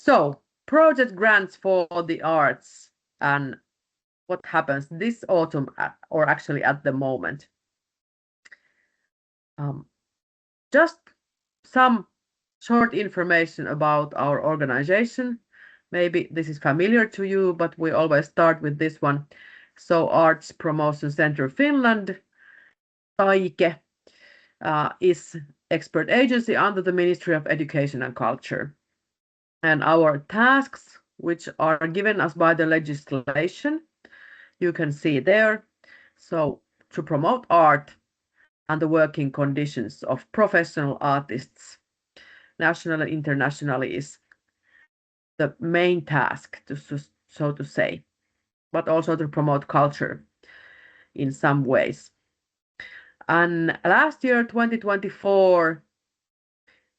So, project grants for the arts and what happens this autumn, or actually at the moment. Just some short information about our organization. Maybe this is familiar to you, but we always start with this one. So Arts Promotion Center Finland, Taike, is expert agency under the Ministry of Education and Culture. And our tasks, which are given us by the legislation, you can see there. So to promote art and the working conditions of professional artists, nationally and internationally, is the main task, so to say, but also to promote culture in some ways. And last year, 2024,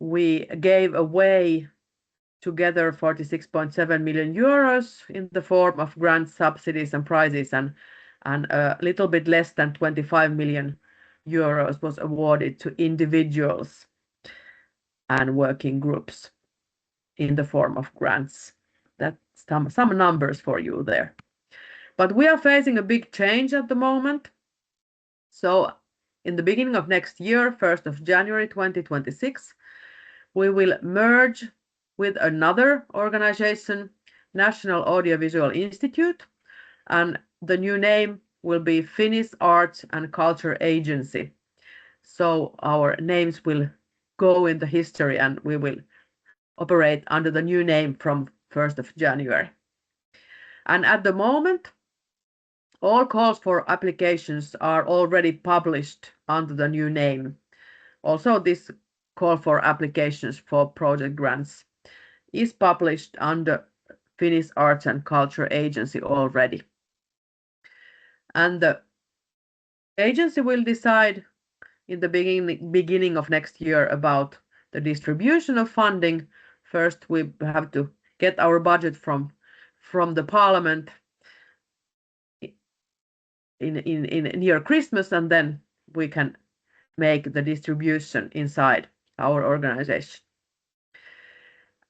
we gave away together 46.7 million euros in the form of grants, subsidies, and prizes, and a little bit less than 25 million euros was awarded to individuals and working groups in the form of grants. That's some numbers for you there. But we are facing a big change at the moment. So in the beginning of next year, 1st of January 2026, we will merge with another organization, National Audiovisual Institute, and the new name will be Finnish Arts and Culture Agency. So our names will go in the history and we will operate under the new name from 1st of January. And at the moment, all calls for applications are already published under the new name. Also, this call for applications for project grants is published under Finnish Arts and Culture Agency already. And the agency will decide in the beginning of next year about the distribution of funding. First, we have to get our budget from the parliament in near Christmas, and then we can make the distribution inside our organization.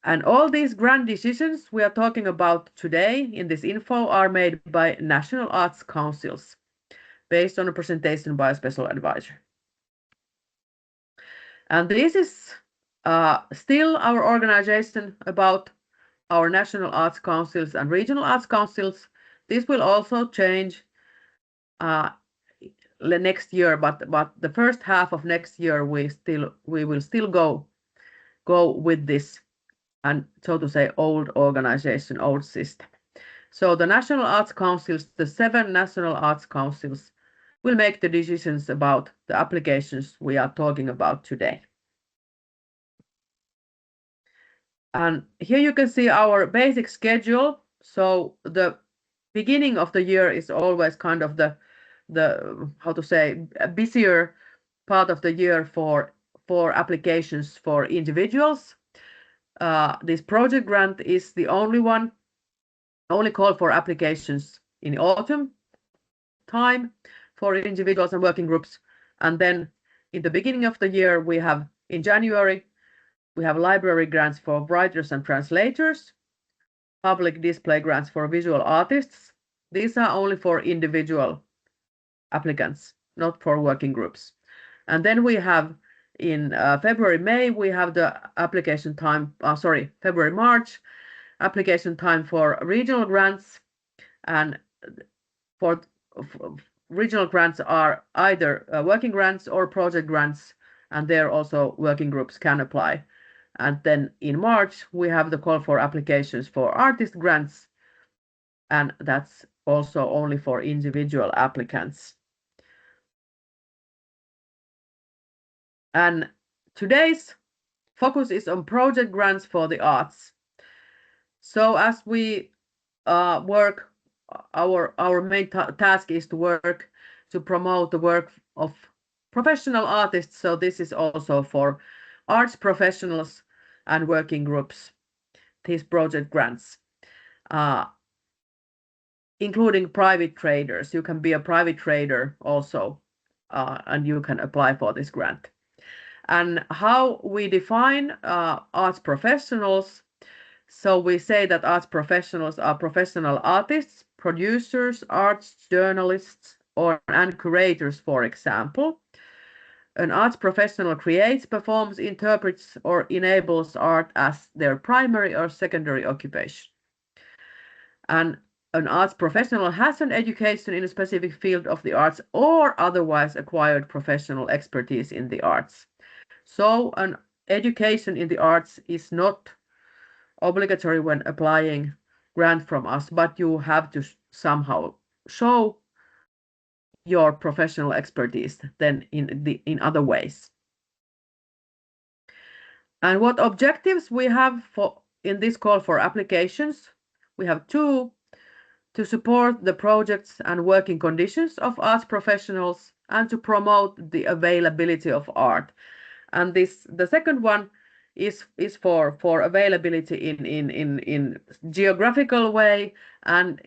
And all these grant decisions we are talking about today in this info are made by national arts councils based on a presentation by a special advisor. And this is still our organization about our national arts councils and regional arts councils. This will also change next year, but the first half of next year we will still go with this, and so to say, old organization, old system. So the national arts councils, the 7 national arts councils, will make the decisions about the applications we are talking about today. And here you can see our basic schedule. So the beginning of the year is always kind of the how to say, a busier part of the year for applications for individuals. This project grant is the only call for applications in autumn time for individuals and working groups. And then in the beginning of the year, we have in January, we have library grants for writers and translators, public display grants for visual artists. These are only for individual applicants, not for working groups. And then we have in February, May, we have the application time, February, March, application time for regional grants. And for regional grants are either working grants or project grants, and there also working groups can apply. And then in March, we have the call for applications for artist grants, and that's also only for individual applicants. And today's focus is on project grants for the arts. So as we work, our main task is to work to promote the work of professional artists. So this is also for arts professionals and working groups, these project grants, including private traders. You can be a private trader also, and you can apply for this grant. And how we define arts professionals. So we say that arts professionals are professional artists, producers, arts journalists, and curators, for example. An arts professional creates, performs, interprets, or enables art as their primary or secondary occupation. And an arts professional has an education in a specific field of the arts or otherwise acquired professional expertise in the arts. So an education in the arts is not obligatory when applying grant from us, but you have to somehow show your professional expertise then in other ways. And what objectives we have for in this call for applications? We have two: to support the projects and working conditions of arts professionals and to promote the availability of art. And the second one is for availability in geographical way and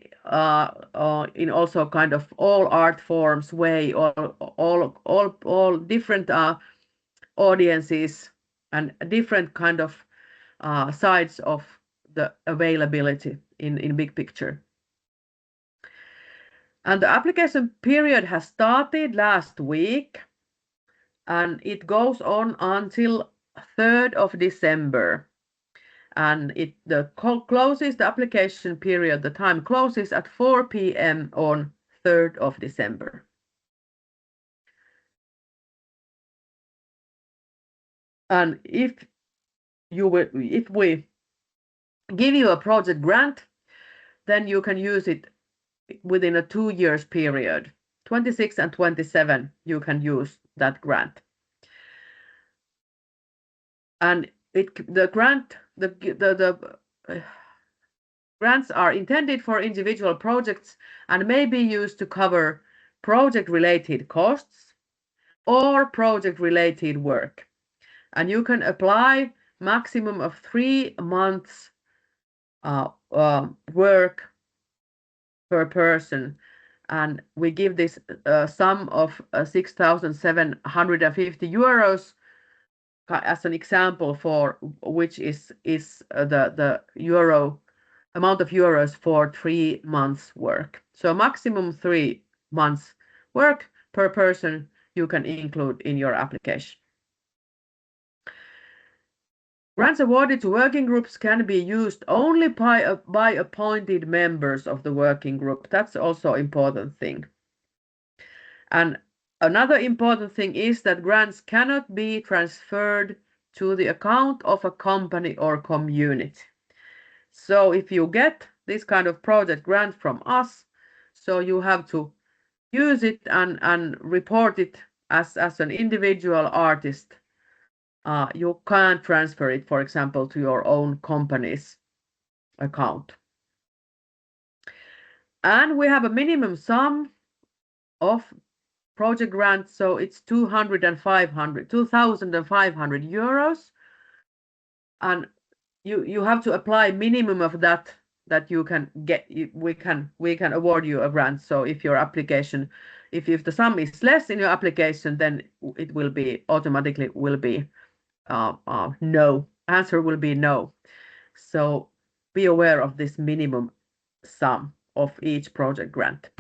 in also kind of all art forms way, all different audiences and different kind of sides of the availability in big picture. And the application period has started last week and it goes on until 3rd of December. And the application period, the time closes at 4 p.m. on 3rd of December. And if we give you a project grant, then you can use it within a 2 years period. 26 and 27, you can use that grant. And the grants are intended for individual projects and may be used to cover project-related costs or project-related work. And you can apply maximum of 3 months work per person. And we give this sum of 6,750 euros as an example for which is the euro amount of euros for 3 months work. So maximum 3 months work per person you can include in your application. Grants awarded to working groups can be used only by appointed members of the working group. That's also an important thing. And another important thing is that grants cannot be transferred to the account of a company or community. So if you get this kind of project grant from us, so you have to use it and report it as an individual artist. You can't transfer it, for example, to your own company's account. And we have a minimum sum of project grants, so it's 2,500 euros. And you have to apply minimum of that you can get. We can award you a grant. So if your application, if the sum is less in your application, then it will be automatically no. Answer will be no. So be aware of this minimum sum of each project grant.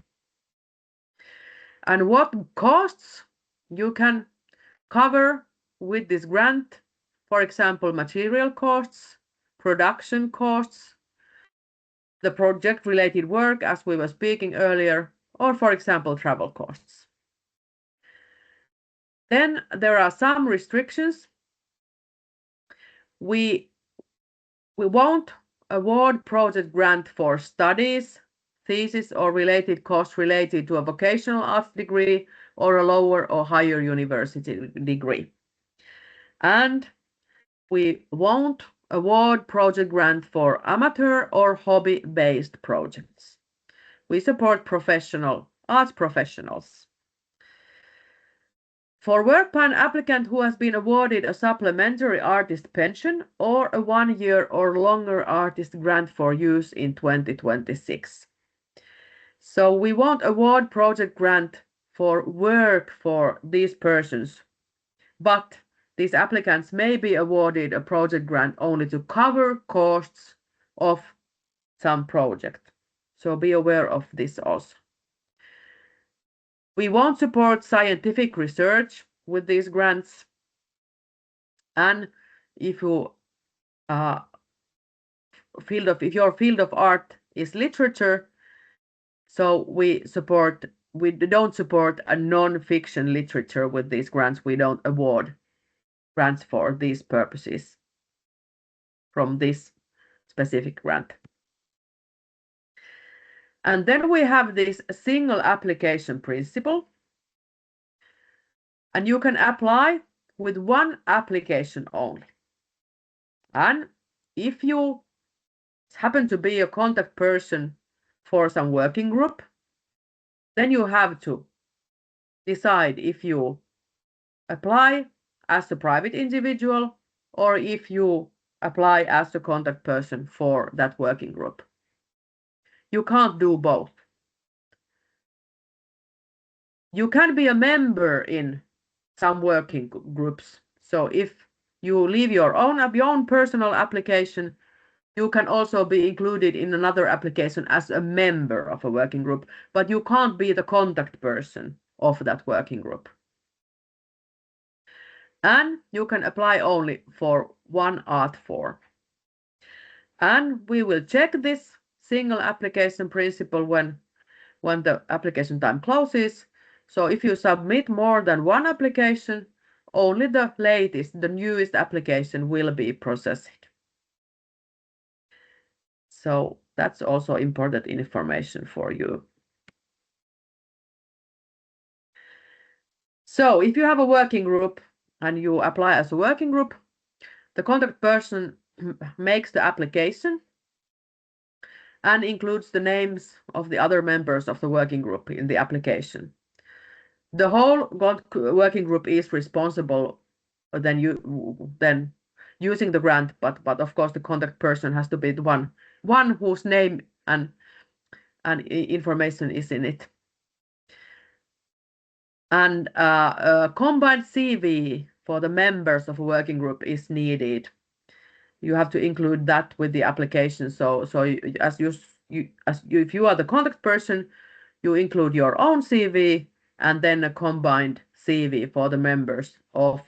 And what costs you can cover with this grant? For example, material costs, production costs, the project-related work, as we were speaking earlier, or for example, travel costs. Then there are some restrictions. We won't award project grant for studies, thesis, or related costs related to a vocational arts degree or a lower or higher university degree. And we won't award project grant for amateur or hobby-based projects. We support arts professionals. For work plan applicant who has been awarded a supplementary artist pension or a 1 year or longer artist grant for use in 2026. So we won't award project grant for work for these persons, but these applicants may be awarded a project grant only to cover costs of some project. So be aware of this also. We won't support scientific research with these grants. And if you if your field of art is literature, so we don't support a non-fiction literature with these grants. We don't award grants for these purposes from this specific grant. And then we have this single application principle. And you can apply with one application only. And if you happen to be a contact person for some working group, then you have to decide if you apply as a private individual or if you apply as a contact person for that working group. You can't do both. You can be a member in some working groups. So if you leave your own personal application, you can also be included in another application as a member of a working group, but you can't be the contact person of that working group. And you can apply only for one art form. And we will check this single application principle when the application time closes. So if you submit more than one application, only the latest, the newest application will be processed. So that's also important information for you. So if you have a working group and you apply as a working group, the contact person makes the application and includes the names of the other members of the working group in the application. The whole working group is responsible then using the grant, but of course the contact person has to be the one whose name and information is in it. And a combined CV for the members of a working group is needed. You have to include that with the application. So if you are the contact person, you include your own CV and then a combined CV for the members of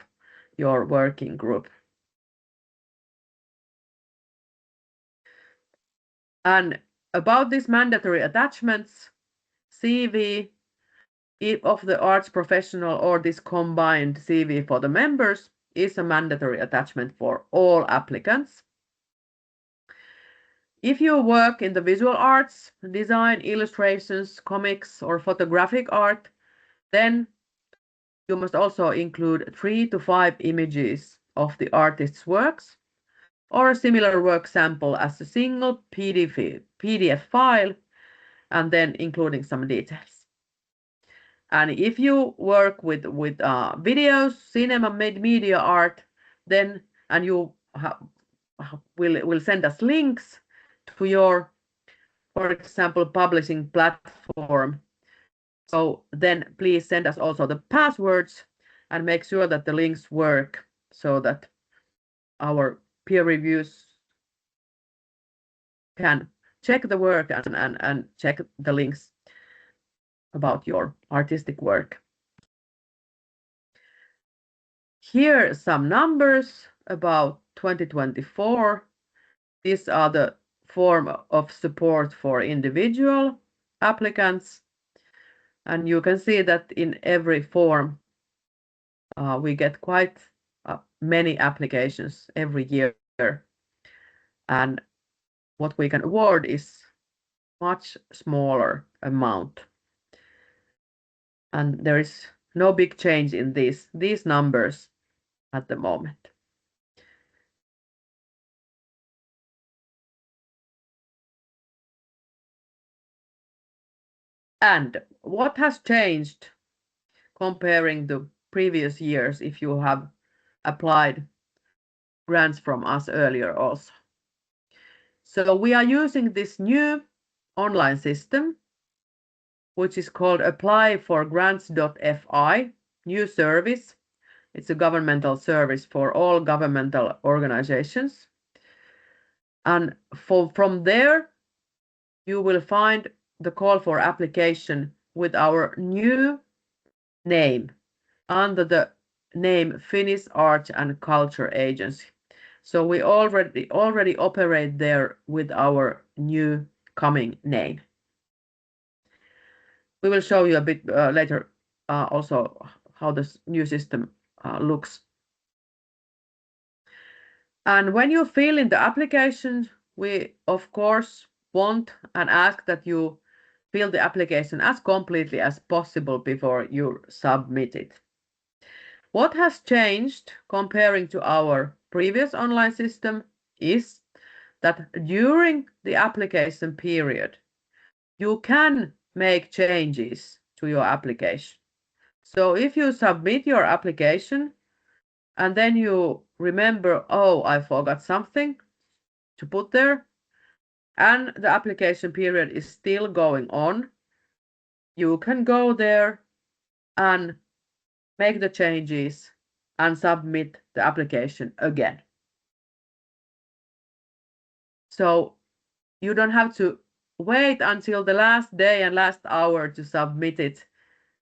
your working group. And about these mandatory attachments, CV of the arts professional or this combined CV for the members is a mandatory attachment for all applicants. If you work in the visual arts, design, illustrations, comics, or photographic art, then you must also include 3 to 5 images of the artist's works or a similar work sample as a single PDF file and then including some details. And if you work with videos, cinema, media art, then and you will send us links to your, for example, publishing platform. So then please send us also the passwords and make sure that the links work so that our peer reviews can check the work and check the links about your artistic work. Here are some numbers about 2024. These are the form of support for individual applicants. And you can see that in every form, we get quite many applications every year. And what we can award is much smaller amount. And there is no big change in these numbers at the moment. And what has changed comparing the previous years if you have applied grants from us earlier also? So we are using this new online system, which is called Apply for Grants.fi, new service. It's a governmental service for all governmental organizations. And from there, you will find the call for application with our new name under the name Finnish Arts and Culture Agency. So we already operate there with our new coming name. We will show you a bit later also how this new system looks. And when you fill in the application, we of course want and ask that you fill the application as completely as possible before you submit it. What has changed comparing to our previous online system is that during the application period, you can make changes to your application. So if you submit your application and then you remember, oh, I forgot something to put there, and the application period is still going on, you can go there and make the changes and submit the application again. So you don't have to wait until the last day and last hour to submit it,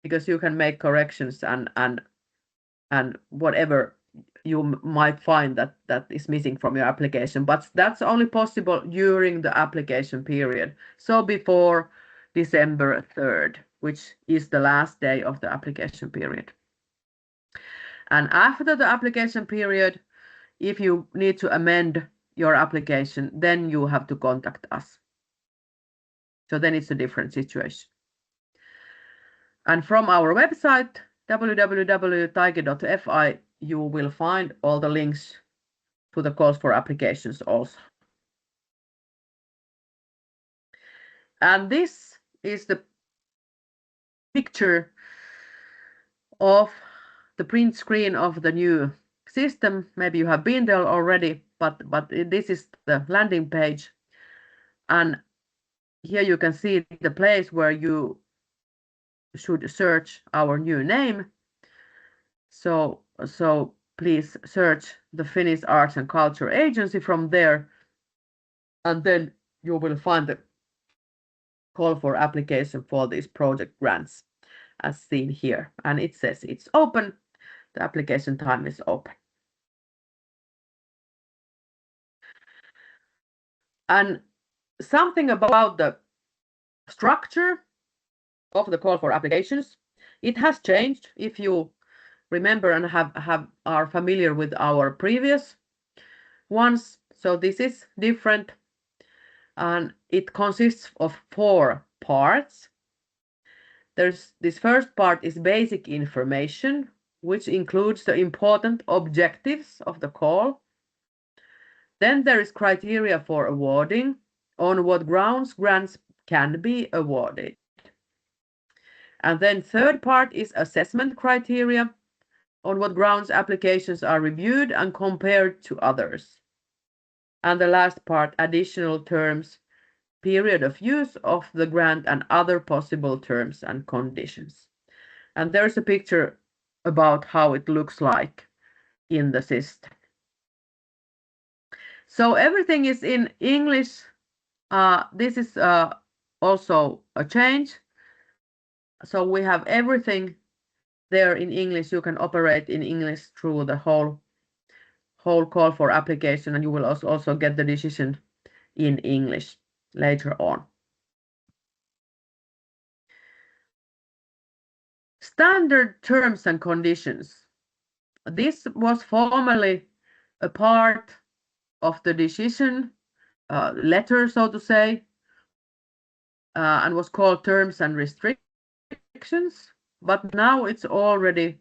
because you can make corrections and whatever you might find that is missing from your application. But that's only possible during the application period. So before December 3rd, which is the last day of the application period. And after the application period, if you need to amend your application, then you have to contact us. So then it's a different situation. And from our website, www.taike.fi, you will find all the links to the calls for applications also. And this is the picture of the print screen of the new system. Maybe you have been there already, but this is the landing page. And here you can see the place where you should search our new name. So please search the Finnish Arts and Culture Agency from there, and then you will find the call for application for these project grants as seen here. And it says it's open. The application time is open. And something about the structure of the call for applications, it has changed. If you remember and are familiar with our previous ones, so this is different, and it consists of 4 parts. There's this first part is basic information, which includes the important objectives of the call. Then there is criteria for awarding, on what grounds grants can be awarded. And then third part is assessment criteria, on what grounds applications are reviewed and compared to others. And the last part, additional terms, period of use of the grant and other possible terms and conditions. And there's a picture about how it looks like in the system. So everything is in English. This is also a change. So we have everything there in English. You can operate in English through the whole call for application, and you will also get the decision in English later on. Standard terms and conditions. This was formerly a part of the decision letter, so to say, and was called terms and restrictions, but now it's already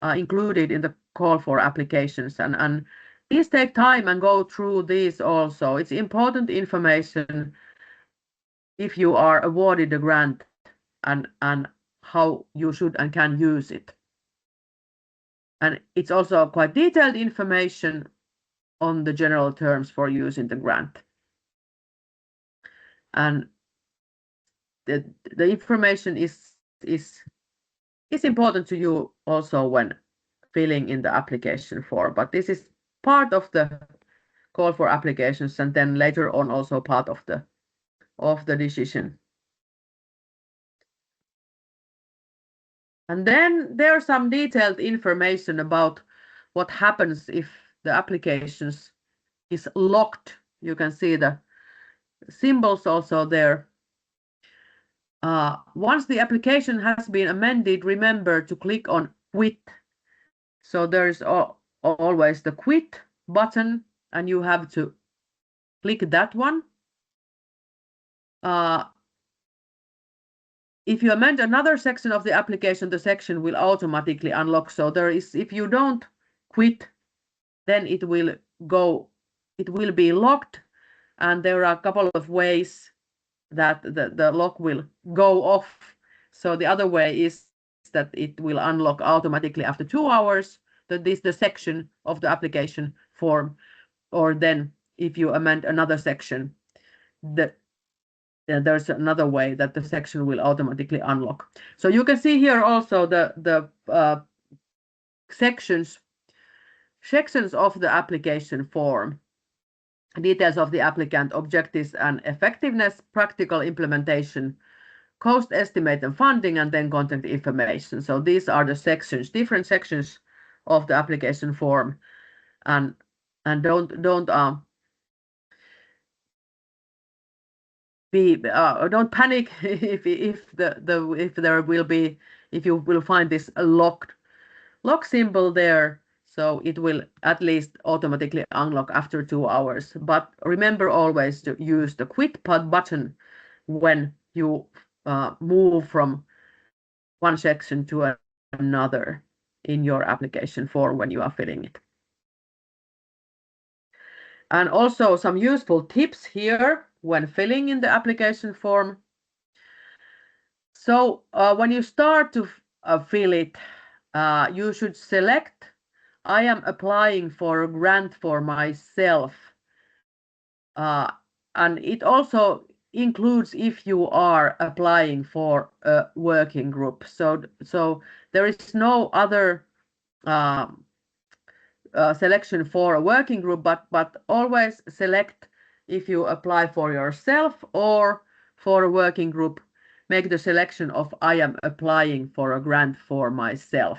included in the call for applications, and please take time and go through these also. It's important information if you are awarded a grant and how you should and can use it. And it's also quite detailed information on the general terms for using the grant. And the information is important to you also when filling in the application form. But this is part of the call for applications, and then later on also part of the decision. And then there's some detailed information about what happens if the applications is locked. You can see the symbols also there. Once the application has been amended, remember to click on quit. So there's always the quit button, and you have to click that one. If you amend another section of the application, the section will automatically unlock. So if you don't quit, then it will be locked, and there are a couple of ways that the lock will go off. So the other way is that it will unlock automatically after 2 hours, the section of the application form, or then if you amend another section, there's another way that the section will automatically unlock. So you can see here also the sections of the application form. Details of the applicant, objectives and effectiveness, practical implementation, cost estimate and funding, and then contact information. So these are the sections, different sections of the application form, and don't panic if you will find this lock symbol there. So it will at least automatically unlock after 2 hours. But remember always to use the quit button when you move from one section to another in your application form when you are filling it. And also some useful tips here when filling in the application form. So when you start to fill it, you should select, I am applying for a grant for myself. And it also includes if you are applying for a working group. So there is no other selection for a working group, but always select if you apply for yourself or for a working group. Make the selection of I am applying for a grant for myself.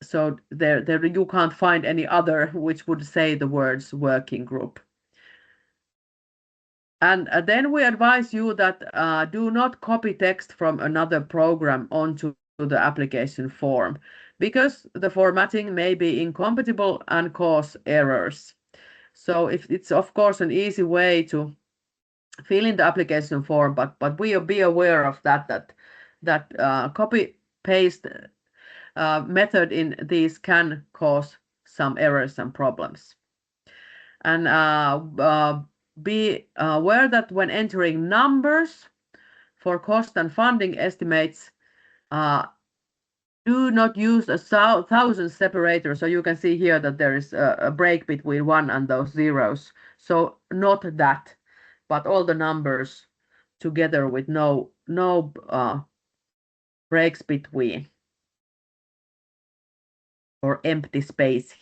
So there you can't find any other which would say the words working group. And then we advise you that do not copy text from another program onto the application form, because the formatting may be incompatible and cause errors. So if it's of course an easy way to fill in the application form, but be aware of that copy paste method in these can cause some errors and problems. And be aware that when entering numbers for cost and funding estimates, do not use a 1,000 separator. So you can see here that there is a break between 1 and those zeros. So not that, but all the numbers together with no breaks between or empty spaces.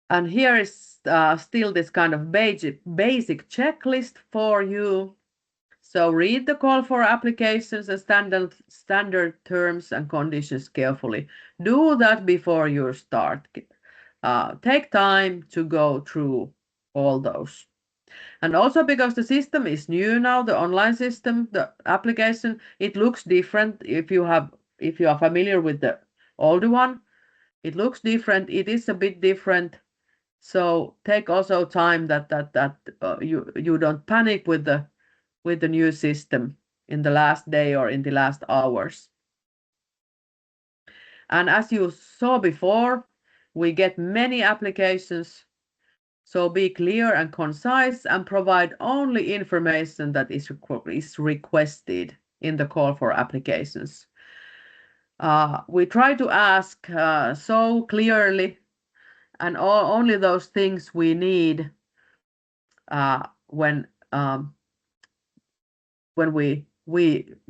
And here is still this kind of basic checklist for you. So read the call for applications and standard terms and conditions carefully. Do that before you start. Take time to go through all those. And also because the system is new now, the online system, the application, it looks different. If you are familiar with the older one, it looks different. It is a bit different. So take also time that you don't panic with the new system in the last day or in the last hours. And as you saw before, we get many applications. So be clear and concise and provide only information that is requested in the call for applications. We try to ask so clearly and only those things we need when we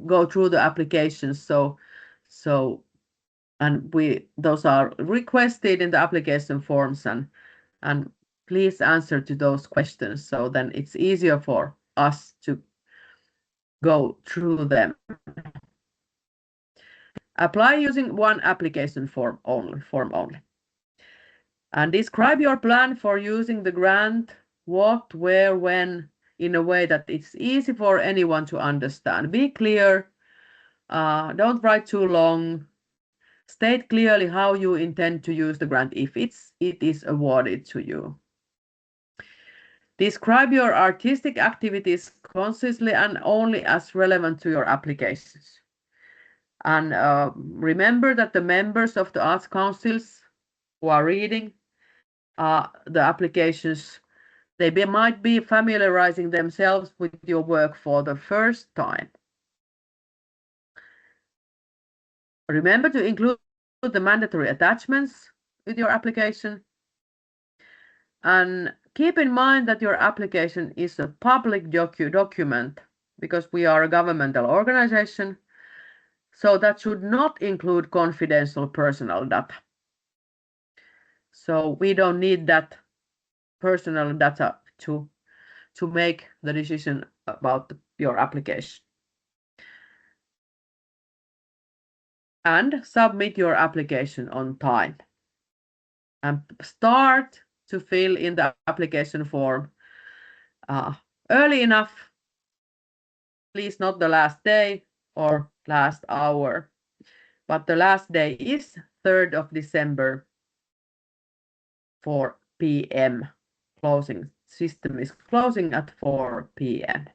go through the applications. So and those are requested in the application forms, and please answer to those questions, so then it's easier for us to go through them. Apply using one application form only. And describe your plan for using the grant, what, where, when, in a way that it's easy for anyone to understand. Be clear, don't write too long. State clearly how you intend to use the grant if it is awarded to you. Describe your artistic activities concisely and only as relevant to your applications. And remember that the members of the arts councils who are reading the applications, they might be familiarizing themselves with your work for the first time. Remember to include the mandatory attachments with your application. And keep in mind that your application is a public document because we are a governmental organization. So that should not include confidential personal data. So we don't need that personal data to make the decision about your application. And submit your application on time. And start to fill in the application form early enough, please not the last day or last hour, but the last day is 3rd of December, 4 p.m. Closing system is closing at 4 p.m.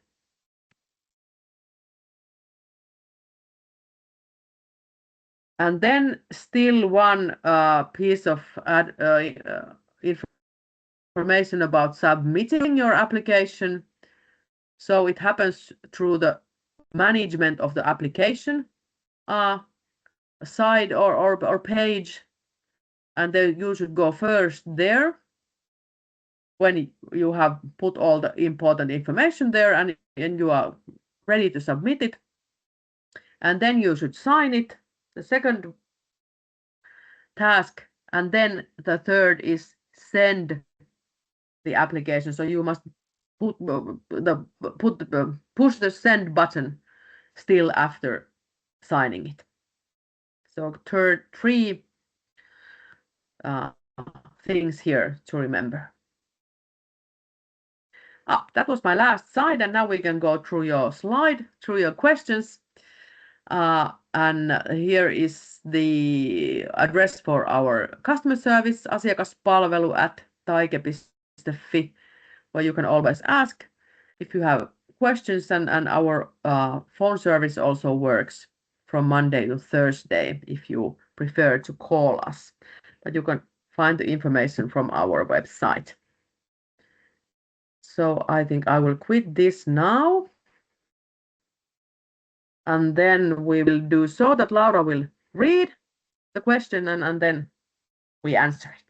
And then still one piece of information about submitting your application. So it happens through the management of the application side or page, and then you should go first there when you have put all the important information there and you are ready to submit it. And then you should sign it, the second task, and then the third is send the application. So you must push the send button still after signing it. So three things here to remember. That was my last slide, and now we can go through your questions. And here is the address for our customer service, asiakaspalvelu@taike.fi, where you can always ask if you have questions, and our phone service also works from Monday to Thursday if you prefer to call us. But you can find the information from our website. So I think I will quit this now. And then we will do so that Laura will read the question and then we answer it.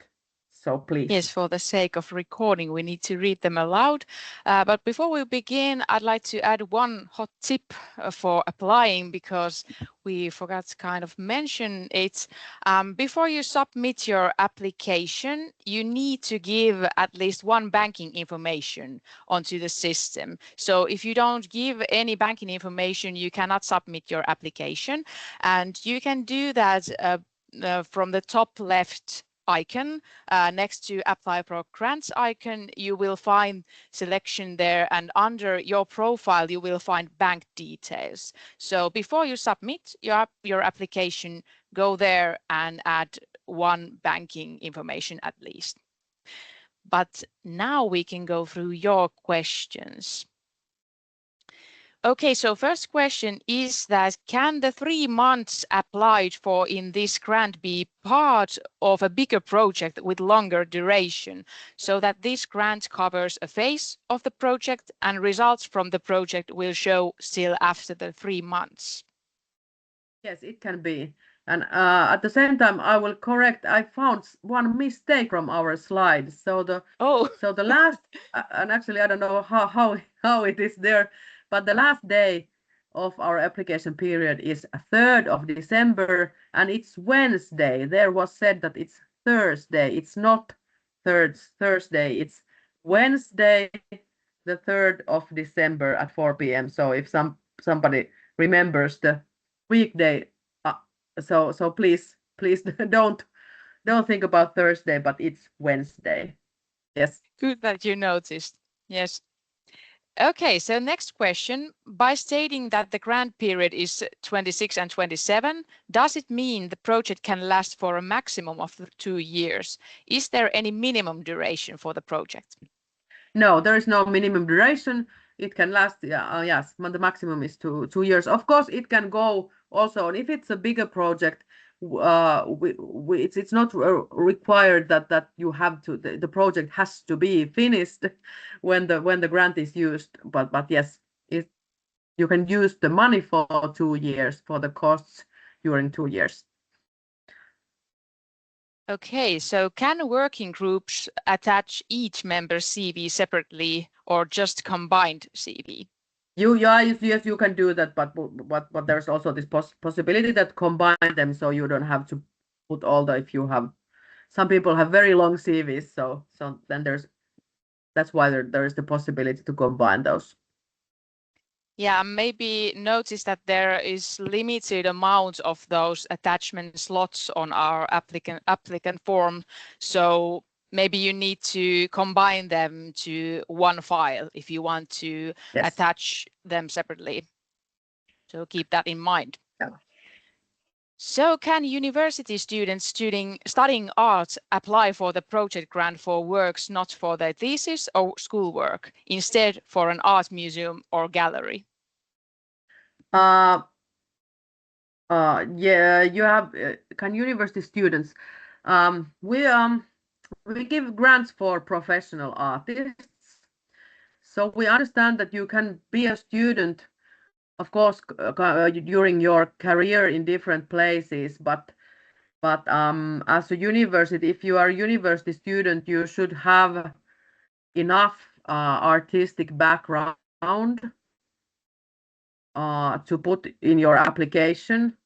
So please. Yes, for the sake of recording, we need to read them aloud. But before we begin, I'd like to add one hot tip for applying, because we forgot to kind of mention it. Before you submit your application, you need to give at least one banking information onto the system. So if you don't give any banking information, you cannot submit your application. And you can do that from the top left icon next to apply for grants icon. You will find selection there, and under your profile you will find bank details. So before you submit your application, go there and add one banking information at least. But now we can go through your questions. Okay, so first question is that can the 3 months applied for in this grant be part of a bigger project with longer duration, so that this grant covers a phase of the project and results from the project will show still after the 3 months? Yes, it can be. And at the same time, I will correct. I found one mistake from our slides. So the last, and actually I don't know how it is there, but the last day of our application period is 3rd of December, and it's Wednesday. There was said that it's Thursday. It's not Thursday. It's Wednesday, the 3rd of December at 4 p.m. So if somebody remembers the weekday, so please don't think about Thursday, but it's Wednesday. Yes. Good that you noticed. Yes. Okay, so next question. By stating that the grant period is 26 and 27, does it mean the project can last for a maximum of 2 years? Is there any minimum duration for the project? No, there is no minimum duration. It can last, yes, the maximum is 2 years. Of course, it can go also, and if it's a bigger project, it's not required that you have to, the project has to be finished when the grant is used. But yes, you can use the money for 2 years for the costs during 2 years. Okay, so can working groups attach each member's CV separately or just combined CV? Yes, you can do that, but there's also this possibility that combine them, so you don't have to put all the, if you have, some people have very long CVs, so then that's why there is the possibility to combine those. Yeah, maybe notice that there is limited amount of those attachment slots on our applicant form. So maybe you need to combine them to one file if you want to Yes. attach them separately. So keep that in mind. Yeah. So can university students studying arts apply for the project grant for works not for their thesis or schoolwork, instead for an art museum or gallery? Yeah, you have, can university students, we give grants for professional artists. So we understand that you can be a student, of course, during your career in different places, but as a university, if you are a university student, you should have enough artistic background to put in your application.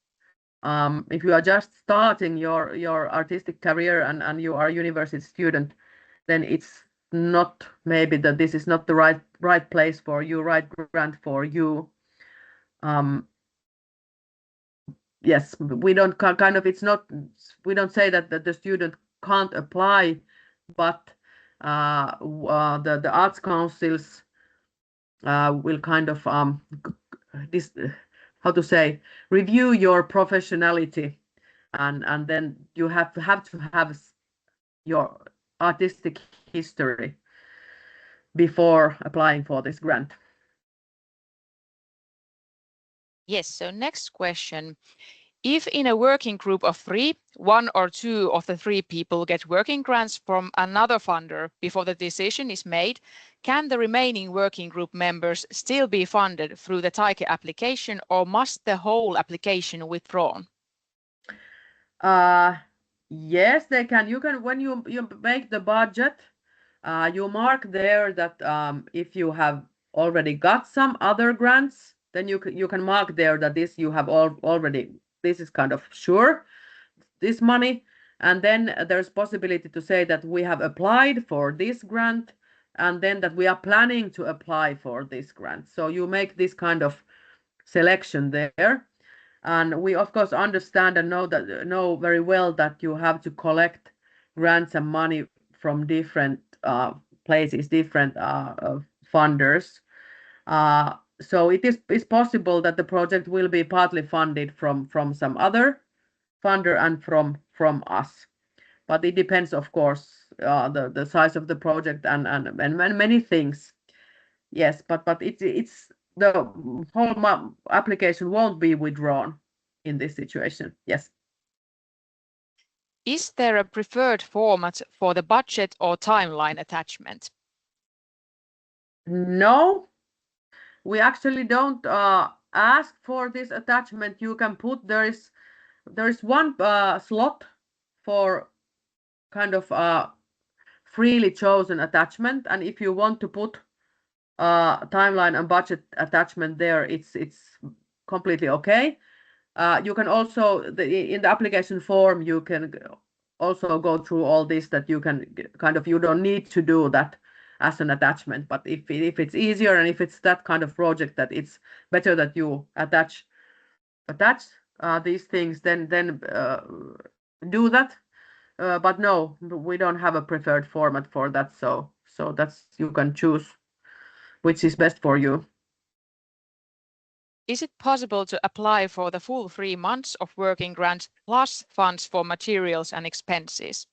If you are just starting your artistic career and you are a university student, then it's not, maybe that this is not the right place for you, right grant for you. Yes, we don't kind of, it's not, we don't say that the student can't apply, but the arts councils will kind of this, how to say, review your professionality, and then you have to have your artistic history before applying for this grant. Yes, so next question. If in a working group of 3, 1 or 2 of the 3 people get working grants from another funder before the decision is made, can the remaining working group members still be funded through the Taike application, or must the whole application withdrawn? Yes, they can. You can, when you make the budget, you mark there that if you have already got some other grants, then you can mark there that this you have already, this is kind of sure, this money. And then there's possibility to say that we have applied for this grant, and then that we are planning to apply for this grant. So you make this kind of selection there. And we of course understand and know very well that you have to collect grants and money from different places, different funders. So it is possible that the project will be partly funded from some other funder and from us. But it depends, of course, the size of the project and many things. Yes, but it's the whole application won't be withdrawn in this situation. Yes. Is there a preferred format for the budget or timeline attachment? No, we actually don't ask for this attachment. You can put, there is one slot for kind of freely chosen attachment, and if you want to put timeline and budget attachment there, it's completely okay. You can also in the application form you can also go through all this, that you can kind of, you don't need to do that as an attachment, but if it's easier and if it's that kind of project that it's better that you attach these things, then do that. But no, we don't have a preferred format for that, so that's, you can choose which is best for you. Is it possible to apply for the full 3 months of working grant plus funds for materials and expenses?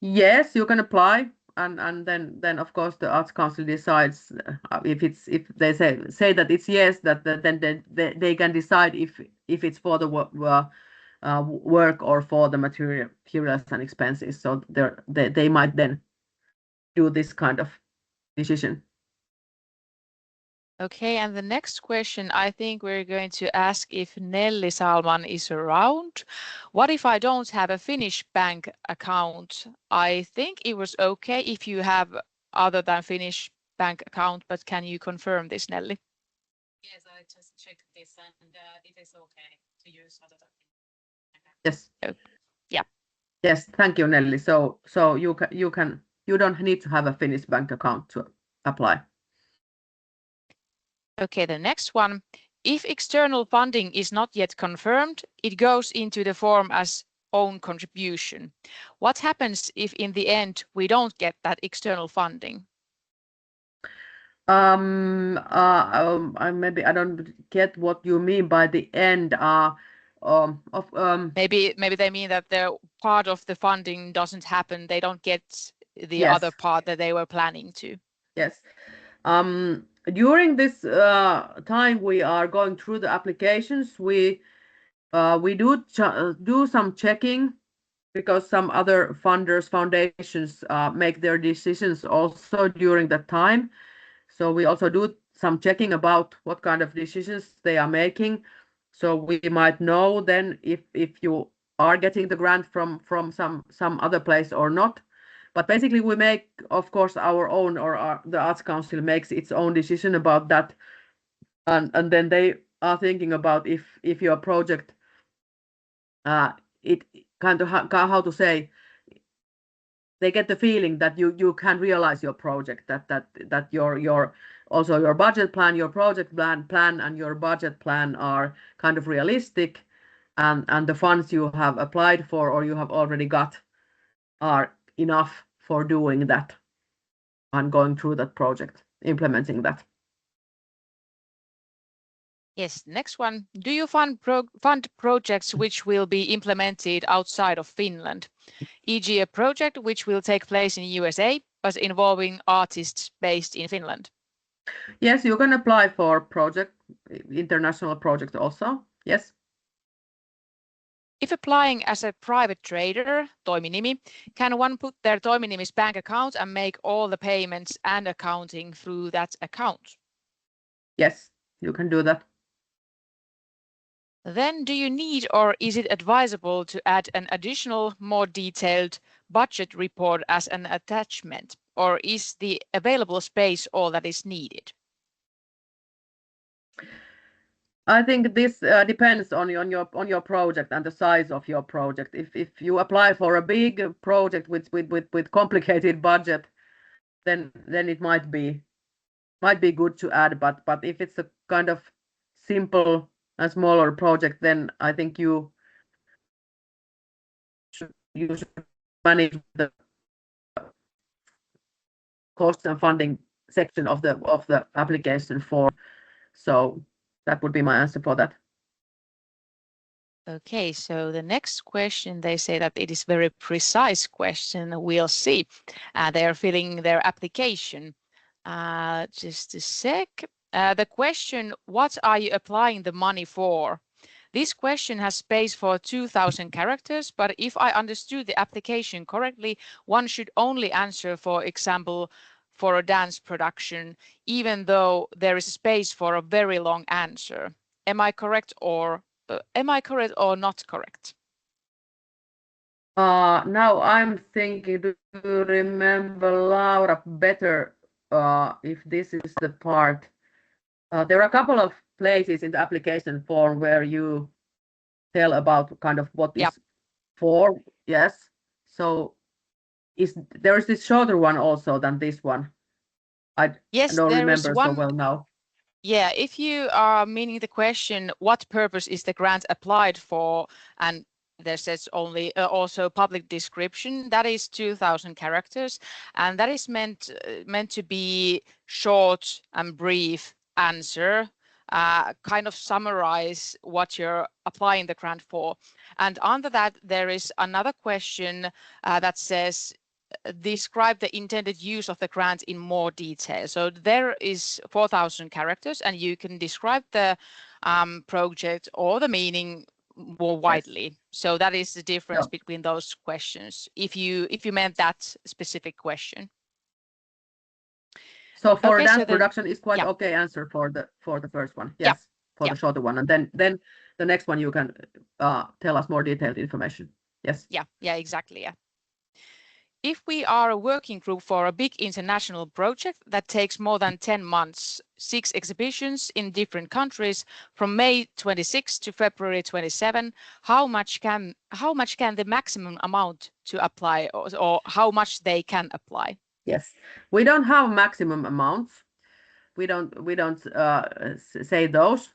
Yes, you can apply, and then of course the Arts Council decides if they say that it's yes, then they can decide if it's for the work or for the materials and expenses. So they might then do this kind of decision. Okay, and the next question, I think we're going to ask if Nelly Salman is around. What if I don't have a Finnish bank account? I think it was okay if you have other than Finnish bank account, but can you confirm this, Nelly? Yes, I just checked this and it is okay to use other than. Yes. Oh, yeah. Yes, thank you, Nelly. So you don't need to have a Finnish bank account to apply. Okay, the next one. If external funding is not yet confirmed, it goes into the form as own contribution. What happens if in the end we don't get that external funding? Maybe I don't get what you mean by the end. Maybe they mean that the part of the funding doesn't happen. They don't get the Yes. other part that they were planning to. Yes. During this time we are going through the applications, we do some checking, because some other funders, foundations make their decisions also during that time. So we also do some checking about what kind of decisions they are making. So we might know then if you are getting the grant from some other place or not. But basically we make, of course, our own, or the Arts Council makes its own decision about that. And then they are thinking about if your project, it kind of, how to say, they get the feeling that you can realize your project, that your also your budget plan, your project plan and your budget plan are kind of realistic, and the funds you have applied for or you have already got are enough for doing that and going through that project, implementing that. Yes, next one. Do you fund projects which will be implemented outside of Finland, e.g. a project which will take place in USA but involving artists based in Finland? Yes, you can apply for project, international project also. Yes. If applying as a private trader, toiminimi, can one put their toiminimi's bank account and make all the payments and accounting through that account? Yes, you can do that. Then do you need, or is it advisable to add an additional, more detailed budget report as an attachment, or is the available space all that is needed? I think this depends on your project and the size of your project. If you apply for a big project with complicated budget, then it might be good to add. But if it's a kind of simple and smaller project, then I think you should manage the cost and funding section of the application form. So that would be my answer for that. Okay, so the next question, they say that it is very precise question. We'll see. They're filling their application. Just a sec. The question, what are you applying the money for? This question has space for 2,000 characters, but if I understood the application correctly, one should only answer, for example, for a dance production, even though there is space for a very long answer. Am I correct or not correct? Now I'm thinking, do you remember, Laura, better if this is the part. There are a couple of places in the application form where you tell about kind of what Yeah. is for. Yes. So there is this shorter one also than this one. I Yes, don't there is remember so one. well now. Yeah, if you are meaning the question, what purpose is the grant applied for? And there says only also public description, that is 2000 characters. And that is meant to be short and brief answer, kind of summarize what you're applying the grant for. And under that, there is another question that says, describe the intended use of the grant in more detail. So there is 4,000 characters, and you can describe the project or the meaning more widely. So that is the difference between those questions, if you meant that specific question. So for Okay, dance so then, production is quite yeah. okay answer for the first one. Yeah. Yes, for the shorter one. And then the next one you can tell us more detailed information. Yes. Yeah, exactly. Yeah. If we are a working group for a big international project that takes more than 10 months, 6 exhibitions in different countries from May 26 to February 27, how much can the maximum amount to apply, or how much they can apply? Yes. We don't have maximum amounts. We don't say those.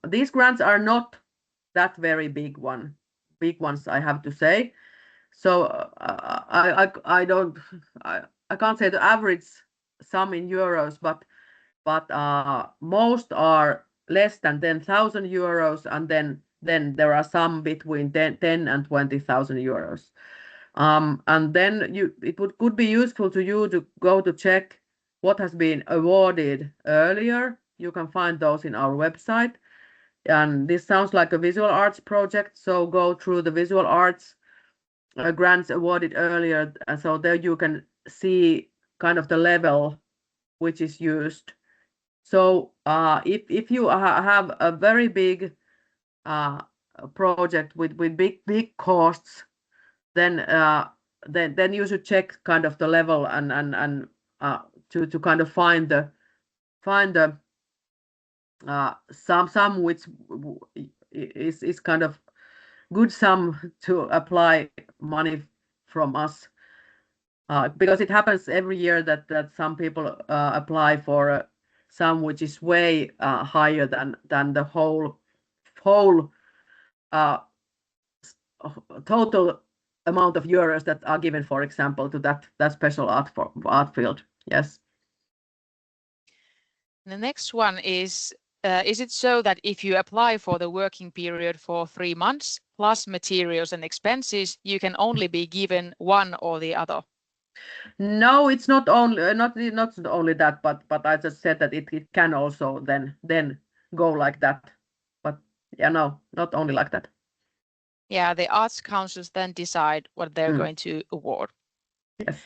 These grants are not that very big ones, I have to say. So I can't say the average sum in euros, but most are less than 10,000 euros, and then there are some between 10 and 20,000 euros. And then it could be useful to you to go to check what has been awarded earlier. You can find those in our website. And this sounds like a visual arts project, so go through the visual arts grants awarded earlier. And so there you can see kind of the level which is used. So if you have a very big project with big costs, then you should check kind of the level and to kind of find the sum which is kind of good sum to apply money from us. Because it happens every year that some people apply for a sum which is way higher than the whole total amount of euros that are given, for example, to that special art field. Yes. The next one is it so that if you apply for the working period for 3 months plus materials and expenses, you can only be given one or the other? No, it's not only not only that, but I just said that it can also then go like that. But yeah, no, not only like that. Yeah, the arts councils then decide what they're going to award. Yes.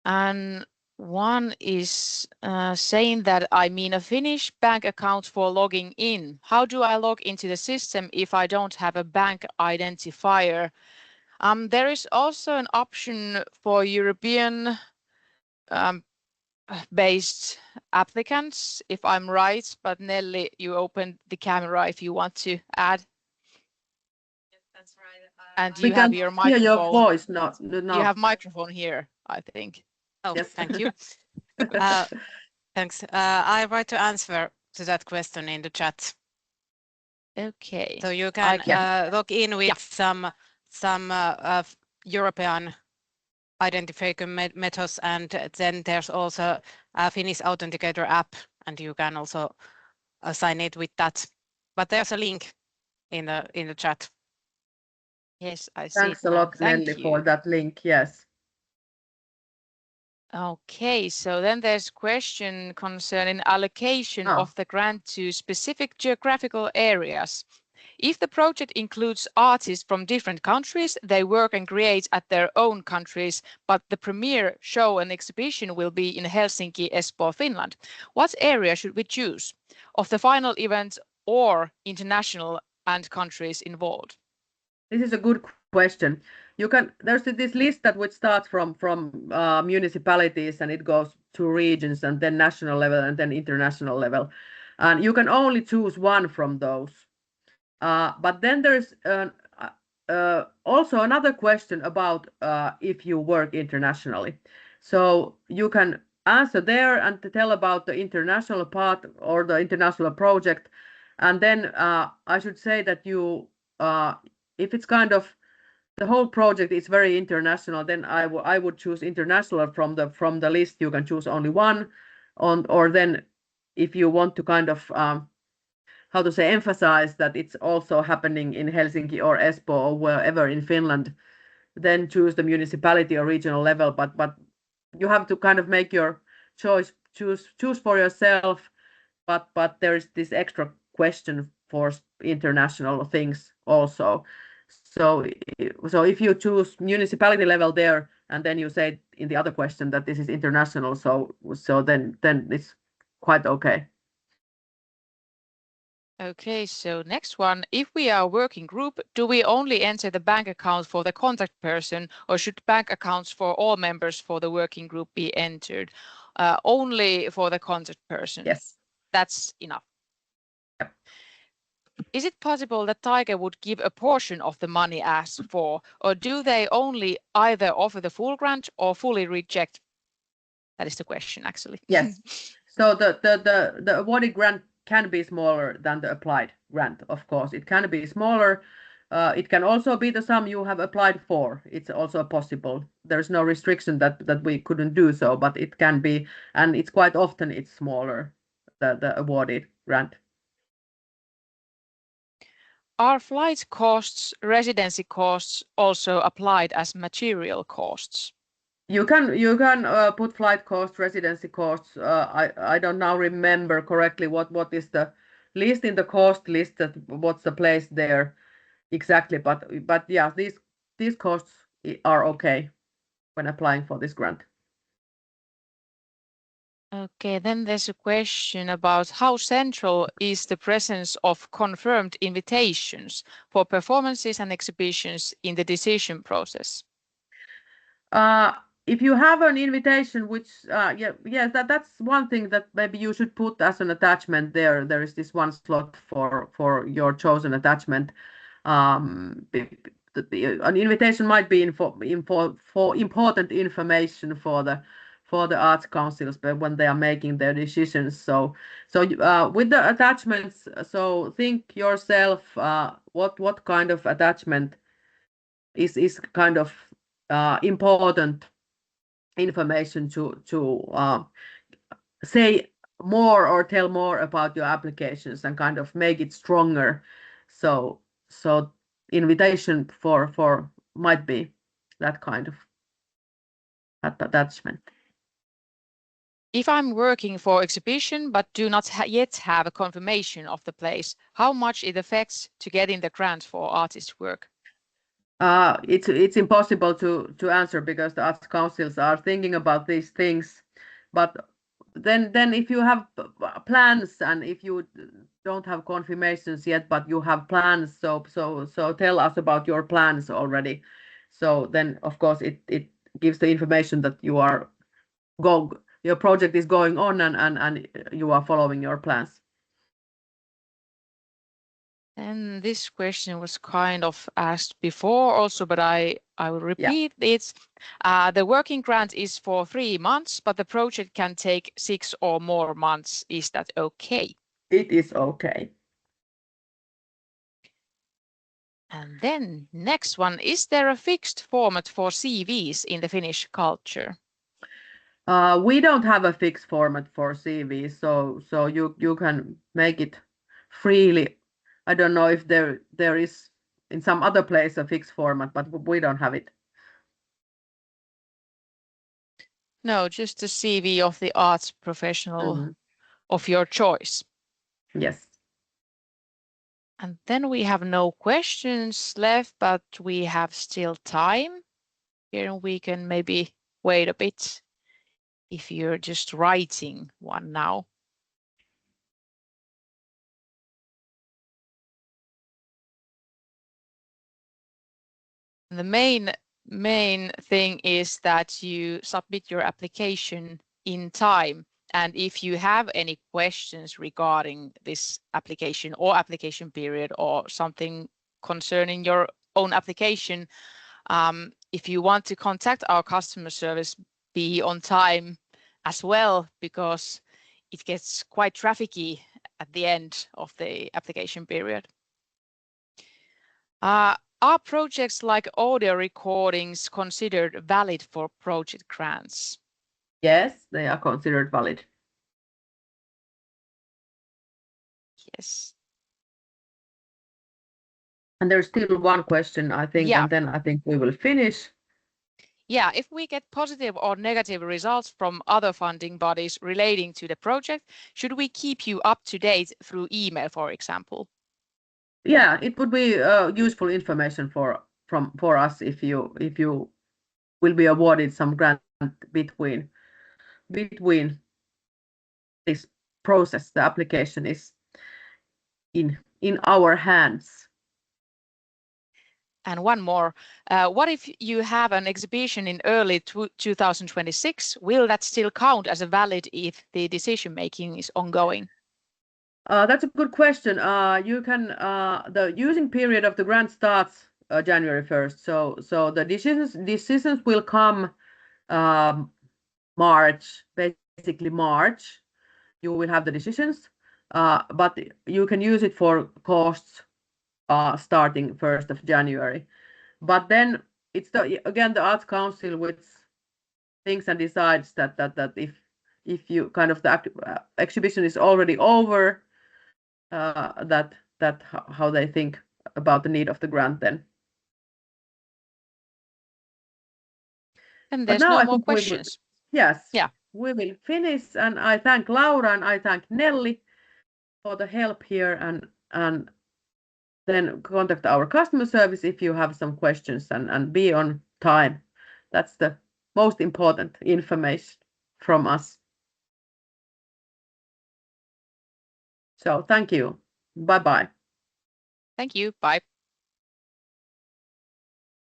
And one is saying that I mean a Finnish bank account for logging in. How do I log into the system if I don't have a bank identifier? There is also an option for European based applicants, if I'm right, but Nelly, you opened the camera if you want to add. That's right. And We you have can your hear your microphone. voice. No. You have microphone here, I think. Oh, Yes. thank you. Thanks. I write to answer to that question in the chat. Okay. So you can log in with some European identification methods, and then there's also a Finnish Authenticator app, and you can also sign it with that. But there's a link in the chat. Yes, I see. Thanks a lot, Nelly, for that link. Yes. Okay, so then there's question concerning allocation of the grant to specific geographical areas. If the project includes artists from different countries, they work and create at their own countries, but the premiere show and exhibition will be in Helsinki, Espoo, Finland. What area should we choose of the final event or international and countries involved? This is a good question. there's this list that which starts from municipalities and it goes to regions and then national level and then international level, and you can only choose one from those. But then there's also another question about if you work internationally. So you can answer there and tell about the international part or the international project. And then I should say that if it's kind of the whole project is very international, then I would choose international from the list. You can choose only one, or then if you want to kind of how to say emphasize that it's also happening in Helsinki or Espoo or wherever in Finland, then choose the municipality or regional level. But you have to kind of make your choice, choose for yourself. But there is this extra question for international things also. So if you choose municipality level there and then you say in the other question that this is international, so then it's quite okay. Okay, so next one. If we are a working group, do we only enter the bank account for the contact person, or should bank accounts for all members for the working group be entered? Only for the contact person. Yes. That's enough. Yep. Is it possible that Taike would give a portion of the money asked for, or do they only either offer the full grant or fully reject? That is the question, actually. Yes. So the awarded grant can be smaller than the applied grant, of course. It can be smaller. It can also be the sum you have applied for. It's also possible. There's no restriction that we couldn't do so, but it can be, and it's quite often it's smaller, the awarded grant. Are flight costs, residency costs also applied as material costs? You can put flight costs, residency costs. I don't now remember correctly what is the list in the cost list, that what's the place there exactly. But yeah, these costs are okay when applying for this grant. Okay, then there's a question about how central is the presence of confirmed invitations for performances and exhibitions in the decision process? If you have an invitation, which yes, that's one thing that maybe you should put as an attachment there. There is this one slot for your chosen attachment. An invitation might be for important information for the arts councils, but when they are making their decisions. So with the attachments, so think yourself what kind of attachment is kind of important information to say more or tell more about your applications and kind of make it stronger. So invitation for might be that kind of attachment. If I'm working for exhibition but do not yet have a confirmation of the place, how much it affects to getting the grant for artist work? It's impossible to answer because the arts councils are thinking about these things, but then if you have plans and if you don't have confirmations yet but you have plans, so tell us about your plans already. So then of course it gives the information that your project is going on and you are following your plans. And this question was kind of asked before also, but I will repeat. Yeah. It's the working grant is for 3 months, but the project can take 6 or more months. Is that okay? It is okay. And then next one, is there a fixed format for CVs in the Finnish culture? We don't have a fixed format for CV, so you can make it freely. I don't know if there is in some other place a fixed format, but we don't have it. No, just a CV of the arts professional of your choice. Yes. And then we have no questions left, but we have still time. Here we can maybe wait a bit if you're just writing one now. The main main thing is that you submit your application in time. And if you have any questions regarding this application or application period or something concerning your own application, if you want to contact our customer service, be on time as well, because it gets quite trafficy at the end of the application period. Are projects like audio recordings considered valid for project grants? Yes, they are considered valid. Yes. And there's still one question, I think, Yeah. and then I think we will finish. Yeah, if we get positive or negative results from other funding bodies relating to the project, should we keep you up to date through email, for example? Yeah, it would be useful information for us if you will be awarded some grant between this process. The application is in our hands. And one more, what if you have an exhibition in early 2026? Will that still count as a valid if the decision making is ongoing? That's a good question. You can the using period of the grant starts January 1st. So the decisions will come March, basically March. You will have the decisions, but you can use it for costs starting 1st of January. But then it's again the Arts Council which thinks and decides that if you kind of the exhibition is already over, that how they think about the need of the grant then. And But there's now no I more think we will, questions. yes, Yeah. we will finish, and I thank Laura and I thank Nelly for the help here, and then contact our customer service if you have some questions, and be on time. That's the most important information from us. So thank you. Bye bye. Thank you. Bye.